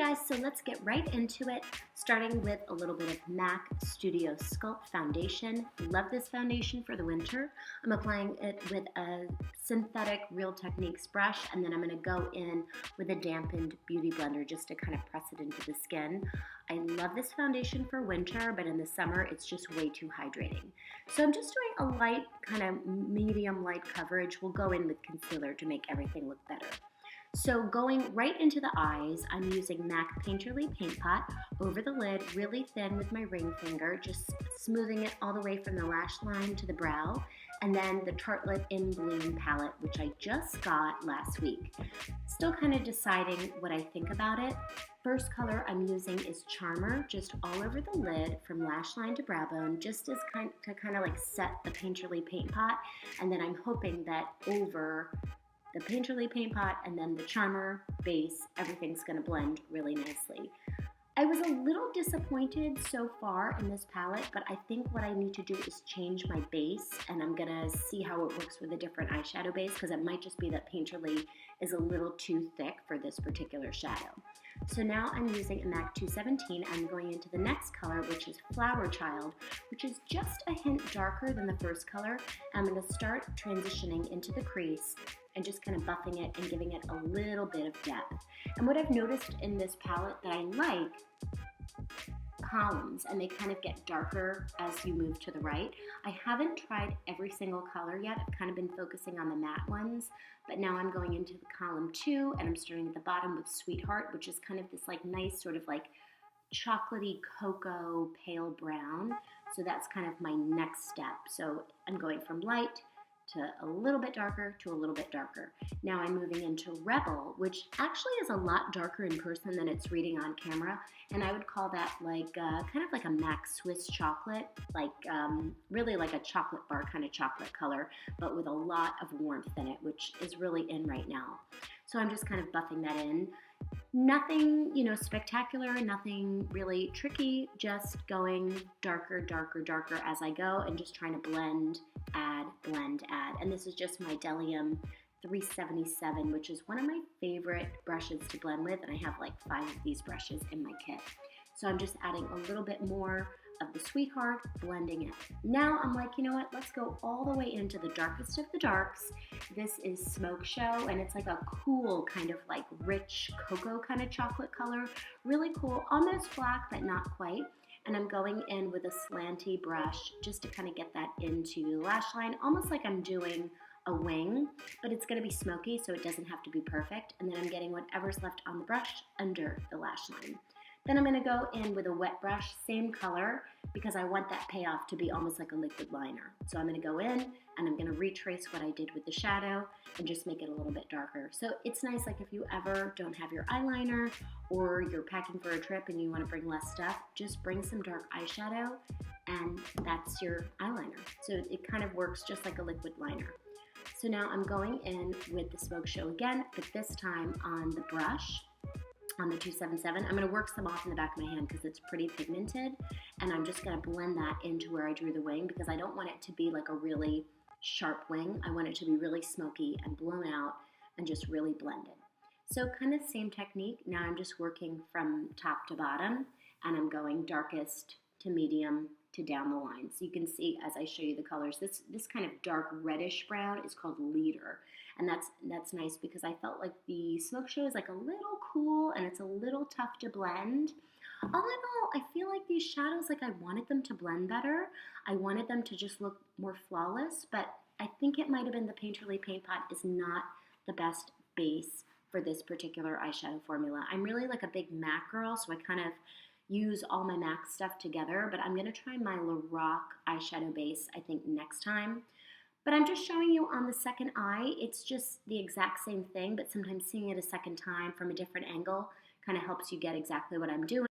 guys, so let's get right into it, starting with a little bit of MAC Studio Sculpt Foundation. Love this foundation for the winter. I'm applying it with a synthetic Real Techniques brush, and then I'm going to go in with a dampened beauty blender just to kind of press it into the skin. I love this foundation for winter, but in the summer it's just way too hydrating. So I'm just doing a light, kind of medium light coverage. We'll go in with concealer to make everything look better. So going right into the eyes, I'm using MAC Painterly Paint Pot over the lid, really thin with my ring finger, just smoothing it all the way from the lash line to the brow, and then the Tartelette In Bloom Palette, which I just got last week. Still kind of deciding what I think about it. First color I'm using is Charmer, just all over the lid from lash line to brow bone, just as to kind of like set the Painterly Paint Pot, and then I'm hoping that over the Painterly Paint Pot and then the Charmer base, everything's going to blend really nicely. I was a little disappointed so far in this palette, but I think what I need to do is change my base, and I'm going to see how it works with a different eyeshadow base, because it might just be that Painterly is a little too thick for this particular shadow. So now I'm using a MAC 217. I'm going into the next color, which is Flower Child, which is just a hint darker than the first color. I'm going to start transitioning into the crease and just kind of buffing it and giving it a little bit of depth. And what I've noticed in this palette that I like, columns, and they kind of get darker as you move to the right. I haven't tried every single color yet. I've kind of been focusing on the matte ones, but now I'm going into the column 2, and I'm starting at the bottom with Sweetheart, which is kind of this like nice sort of like chocolatey cocoa pale brown. So that's kind of my next step. So I'm going from light to a little bit darker to a little bit darker. Now I'm moving into Rebel, which actually is a lot darker in person than it's reading on camera, and I would call that like kind of like a MAC Swiss chocolate, like really like a chocolate bar kind of chocolate color, but with a lot of warmth in it, which is really in right now. So I'm just kind of buffing that in. Nothing, spectacular, nothing really tricky, just going darker, darker, darker as I go and just trying to blend, add, blend, add. And this is just my Delium 377, which is one of my favorite brushes to blend with, and I have like 5 of these brushes in my kit. So I'm just adding a little bit more of the Sweetheart, blending it. Now I'm like, you know what, let's go all the way into the darkest of the darks. This is Smoke Show, and it's like a cool kind of like rich cocoa kind of chocolate color. Really cool, almost black, but not quite. And I'm going in with a slanty brush just to kind of get that into the lash line, almost like I'm doing a wing, but it's going to be smoky, so it doesn't have to be perfect. And then I'm getting whatever's left on the brush under the lash line. Then I'm going to go in with a wet brush, same color, because I want that payoff to be almost like a liquid liner. So I'm going to go in and I'm going to retrace what I did with the shadow and just make it a little bit darker. So it's nice, like if you ever don't have your eyeliner or you're packing for a trip and you want to bring less stuff, just bring some dark eyeshadow and that's your eyeliner. So it kind of works just like a liquid liner. So now I'm going in with the Smoke Show again, but this time on the brush, on the 277. I'm going to work some off in the back of my hand because it's pretty pigmented, and I'm just going to blend that into where I drew the wing because I don't want it to be like a really sharp wing. I want it to be really smoky and blown out and just really blended. So kind of same technique. Now I'm just working from top to bottom, and I'm going darkest to medium to down the line. So you can see as I show you the colors, this kind of dark reddish brown is called Leader. And that's nice because I felt like the Smoke Show is like a little cool and it's a little tough to blend. All in all, I feel like these shadows, like I wanted them to blend better. I wanted them to just look more flawless, but I think it might have been the Painterly Paint Pot is not the best base for this particular eyeshadow formula. I'm really like a big MAC girl, so I kind of use all my MAC stuff together, but I'm going to try my Lorac eyeshadow base, I think, next time. But I'm just showing you on the second eye. It's just the exact same thing, but sometimes seeing it a second time from a different angle kind of helps you get exactly what I'm doing.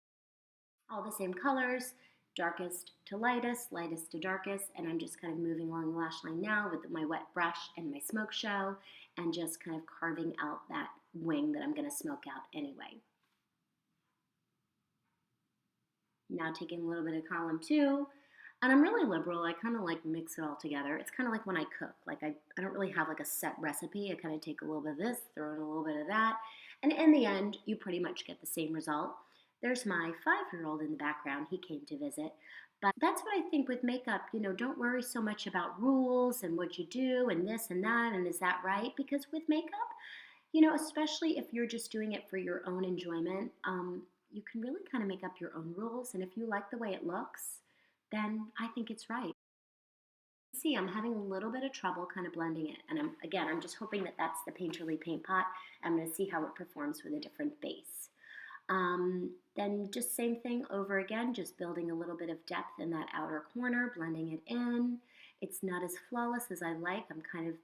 All the same colors, darkest to lightest, lightest to darkest, and I'm just kind of moving along the lash line now with my wet brush and my Smoke Show and just kind of carving out that wing that I'm going to smoke out anyway. Now taking a little bit of column 2. And I'm really liberal. I kind of like mix it all together. It's kind of like when I cook. Like I don't really have like a set recipe. I kind of take a little bit of this, throw in a little bit of that, And in the end, you pretty much get the same result. There's my 5-year-old in the background. He came to visit. But that's what I think with makeup. Don't worry so much about rules and what you do and this and that and is that right? Because with makeup, especially if you're just doing it for your own enjoyment, you can really kind of make up your own rules. And if you like the way it looks, then I think it's right. See, I'm having a little bit of trouble kind of blending it. And I'm just hoping that that's the Painterly Paint Pot. I'm going to see how it performs with a different base. Then just same thing over again, just building a little bit of depth in that outer corner, blending it in. It's not as flawless as I like. I'm kind of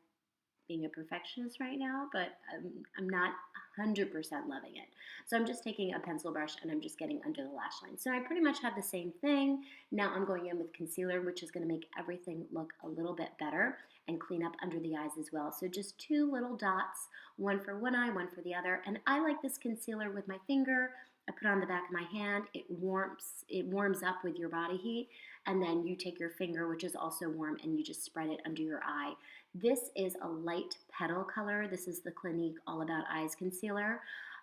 being a perfectionist right now, but I'm not 100% loving it. So I'm just taking a pencil brush and I'm just getting under the lash line. So I pretty much have the same thing. Now I'm going in with concealer, which is going to make everything look a little bit better and clean up under the eyes as well. So just 2 little dots, one for one eye, one for the other. And I like this concealer with my finger. I put it on the back of my hand. It warms up with your body heat. And then you take your finger, which is also warm, and you just spread it under your eye. This is a light petal color. This is the Clinique All About Eyes concealer.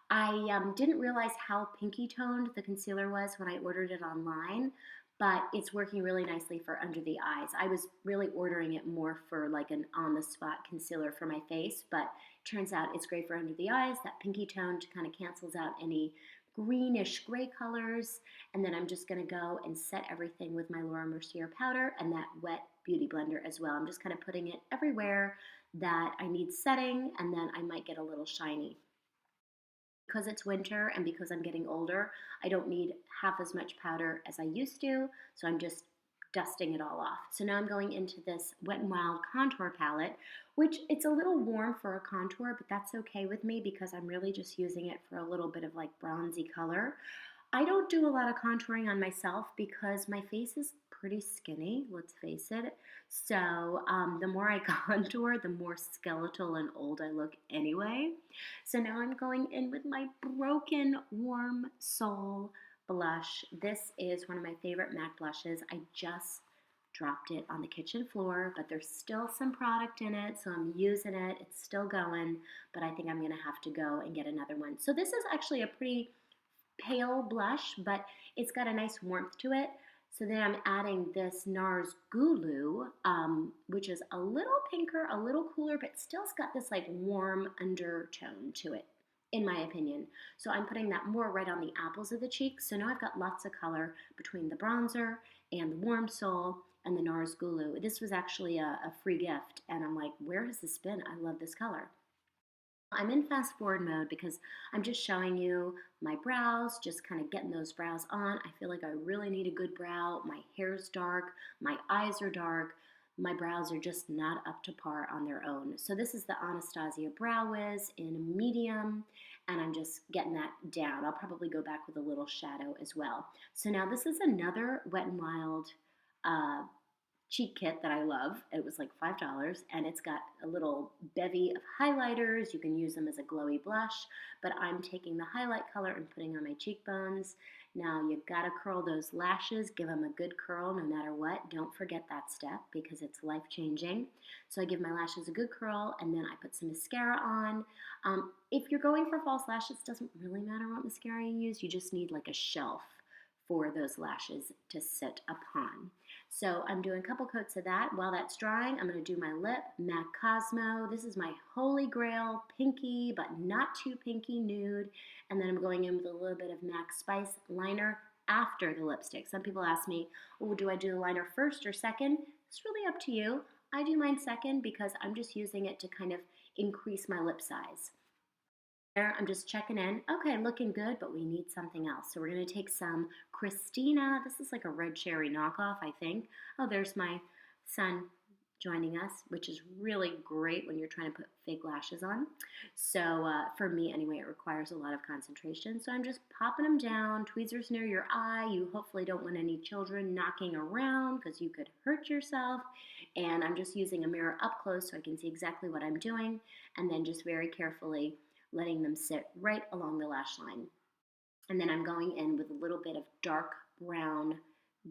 I didn't realize how pinky toned the concealer was when I ordered it online, but it's working really nicely for under the eyes. I was really ordering it more for like an on-the-spot concealer for my face, but turns out it's great for under the eyes. That pinky tone kind of cancels out any greenish gray colors. And then I'm just going to go and set everything with my Laura Mercier powder and that wet beauty blender as well. I'm just kind of putting it everywhere that I need setting, and then I might get a little shiny. Because it's winter and because I'm getting older, I don't need half as much powder as I used to, so I'm just dusting it all off. So now I'm going into this Wet n Wild contour palette, which it's a little warm for a contour, but that's okay with me because I'm really just using it for a little bit of like bronzy color. I don't do a lot of contouring on myself because my face is pretty skinny, let's face it. So the more I contour, the more skeletal and old I look anyway. So now I'm going in with my Broken Warm Soul blush. This is one of my favorite MAC blushes. I just dropped it on the kitchen floor, but there's still some product in it, so I'm using it. It's still going, but I think I'm going to have to go and get another one. So this is actually a pretty pale blush, but it's got a nice warmth to it. So then I'm adding this Nars Goulue, which is a little pinker, a little cooler, but still's got this like warm undertone to it, in my opinion. So I'm putting that more right on the apples of the cheeks. So now I've got lots of color between the bronzer and the Warm Soul and the Nars Goulue. This was actually a free gift, and I'm like, where has this been? I love this color. I'm in fast forward mode because I'm just showing you my brows, just kind of getting those brows on. I feel like I really need a good brow. My hair's dark, my eyes are dark, my brows are just not up to par on their own. So this is the Anastasia Brow Wiz in medium, and I'm just getting that down. I'll probably go back with a little shadow as well. So now this is another Wet n Wild cheek kit that I love. It was like $5, and it's got a little bevy of highlighters. You can use them as a glowy blush, but I'm taking the highlight color and putting on my cheekbones. Now you gotta curl those lashes, give them a good curl no matter what. Don't forget that step because it's life-changing. So I give my lashes a good curl, and then I put some mascara on. If you're going for false lashes, it doesn't really matter what mascara you use. You just need like a shelf for those lashes to sit upon. So I'm doing a couple coats of that. While that's drying, I'm going to do my lip, MAC Cosmo. This is my holy grail, pinky, but not too pinky nude. And then I'm going in with a little bit of MAC Spice liner after the lipstick. Some people ask me, oh, do I do the liner first or second? It's really up to you. I do mine second because I'm just using it to kind of increase my lip size. There, I'm just checking in. Okay, looking good, but we need something else. So we're going to take some Christina. This is like a red cherry knockoff, I think. Oh, there's my son joining us, which is really great when you're trying to put fake lashes on. So for me, anyway, it requires a lot of concentration. So I'm just popping them down, tweezers near your eye. You hopefully don't want any children knocking around because you could hurt yourself. And I'm just using a mirror up close so I can see exactly what I'm doing, and then just very carefully letting them sit right along the lash line. And then I'm going in with a little bit of dark brown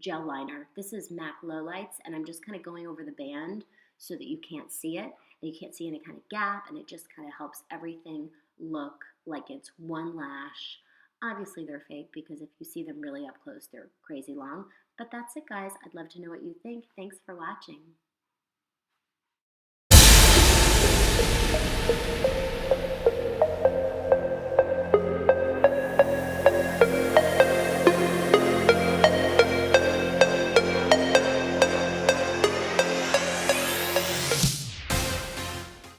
gel liner. This is MAC Lowlights, and I'm just kind of going over the band so that you can't see it, and you can't see any kind of gap, and it just kind of helps everything look like it's one lash. Obviously they're fake because if you see them really up close, they're crazy long. But that's it, guys. I'd love to know what you think. Thanks for watching.